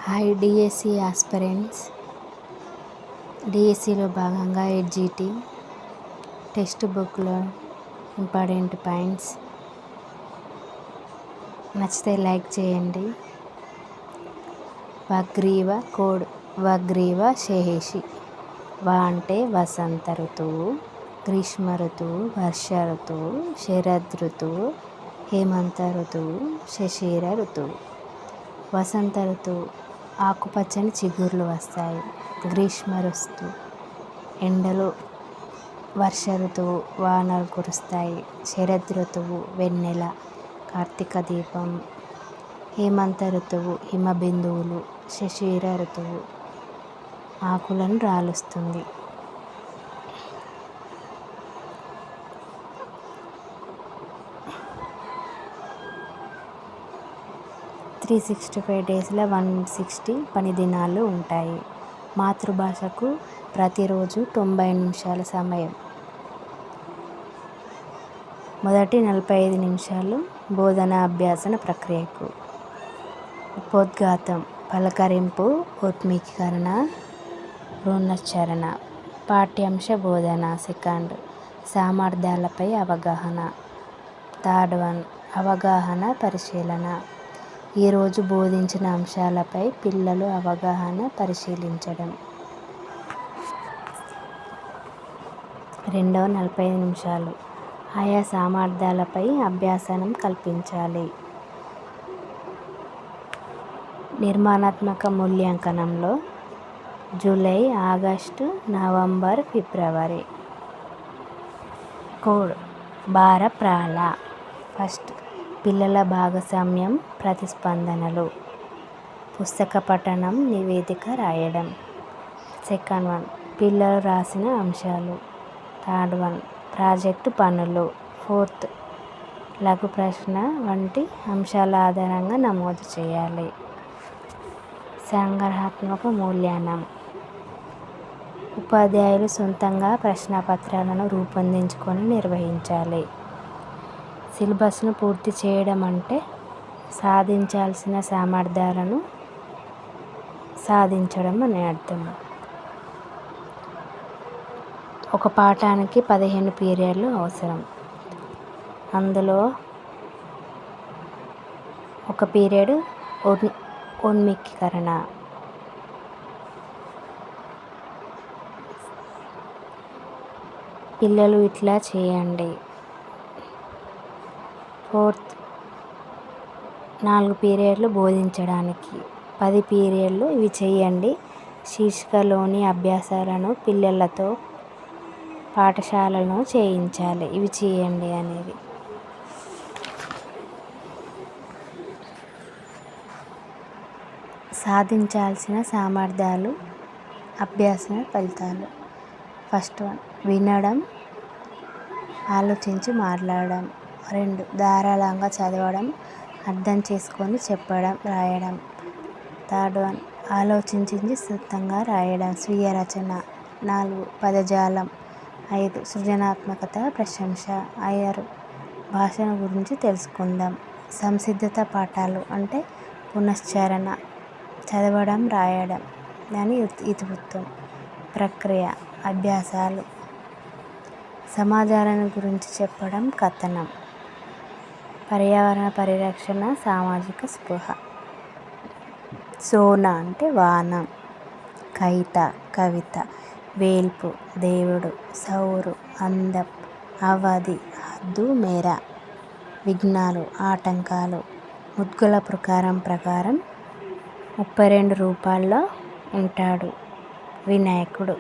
Hi DSC aspirants. డిఎస్సిలో భాగంగా ఎడ్జిటి text బుక్లో ఇంపార్టెంట్ పాయింట్స్ నచ్చితే లైక్ చేయండి. వగ్రీవ కోడ్ వగ్రీవ శేషి. అంటే వసంత ఋతువు, గ్రీష్మ ఋతువు, వర్ష ఋతువు, శరద్ ఋతువు, హేమంత ఋతువు, శిశిర ఋతువు. వసంత ఋతువు ఆకుపచ్చని చిగుర్లు వస్తాయి. గ్రీష్మ ఋతువు ఎండలు. వర్ష ఋతువు వానలు కురుస్తాయి. శరద్ ఋతువు వెన్నెల, కార్తీక దీపం. హేమంత ఋతువు హిమబిందువులు. శిశిర ఋతువు ఆకులను రాలుస్తుంది. త్రీ 365 డేస్లో 160 పని దినాలు ఉంటాయి. మాతృభాషకు ప్రతిరోజు 90 నిమిషాల సమయం. మొదటి 45 నిమిషాలు బోధనా అభ్యాసన ప్రక్రియకు. ఉపోద్ఘాతం, పలకరింపు, ఉత్మీకరణ, పునశ్చరణ. పాఠ్యాంశ బోధన. సెకండ్, సామర్థ్యాలపై అవగాహన. థర్డ్ వన్, అవగాహన పరిశీలన. ఈరోజు బోధించిన అంశాలపై పిల్లలు అవగాహన పరిశీలించడం. రెండవ 45 నిమిషాలు ఆయా సామర్థ్యాలపై అభ్యాసనం కల్పించాలి. నిర్మాణాత్మక మూల్యాంకనంలో జూలై, ఆగస్టు, నవంబర్, ఫిబ్రవరి. కోడ్ భారప్రాల. ఫస్ట్, పిల్లల భాగస్వామ్యం, ప్రతిస్పందనలు. పుస్తక పఠనం, నివేదిక రాయడం. సెకండ్ వన్, పిల్లలు రాసిన అంశాలు. థర్డ్ వన్, ప్రాజెక్టు పనులు. ఫోర్త్, లఘు ప్రశ్న వంటి అంశాల ఆధారంగా నమోదు చేయాలి. సంగ్రహాత్మక మూల్యాంకనం. ఉపాధ్యాయులు సొంతంగా ప్రశ్నపత్రాలను రూపొందించుకొని నిర్వహించాలి. సిలబస్ను పూర్తి చేయడం అంటే సాధించాల్సిన సామర్థ్యాలను సాధించడం అని అర్థం. ఒక పాఠానికి 15 పీరియడ్లు అవసరం. అందులో ఒక పీరియడ్ ఉన్మీకరణ. పిల్లలు ఇట్లా చేయండి. ఫోర్త్, 4 పీరియడ్లు బోధించడానికి, 10 పీరియడ్లు ఇవి చేయండి శీర్షికలోని అభ్యాసాలను పిల్లలతో పాఠశాలలో చేయించాలి. ఇవి చేయండి అనేది. సాధించాల్సిన సామర్థ్యాలు, అభ్యాసన ఫలితాలు. ఫస్ట్ వన్, వినడం, ఆలోచించి మాట్లాడడం. 2, ధారాళంగా చదవడం, అర్థం చేసుకొని చెప్పడం, రాయడం. థర్డ్ వన్, ఆలోచించి సొంతంగా రాయడం, స్వీయ రచన. 4, పదజాలం. 5, సృజనాత్మకత, ప్రశంస. 6, భాషను గురించి తెలుసుకుందాం. సంసిద్ధత పాఠాలు అంటే పునశ్చరణ, చదవడం, రాయడం అని ఇతివృత్తం. ప్రక్రియ, అభ్యాసాలు. సమాజాలను గురించి చెప్పడం, కథనం. పర్యావరణ పరిరక్షణ, సామాజిక స్పృహ. సోన అంటే వాన. కైత కవిత. వేల్పు దేవుడు. సౌరు అందం. అవధి హద్దు, మేర. విఘ్నాలు ఆటంకాలు. ముద్గల ప్రకారం 32 రూపాల్లో ఉంటాడు వినాయకుడు.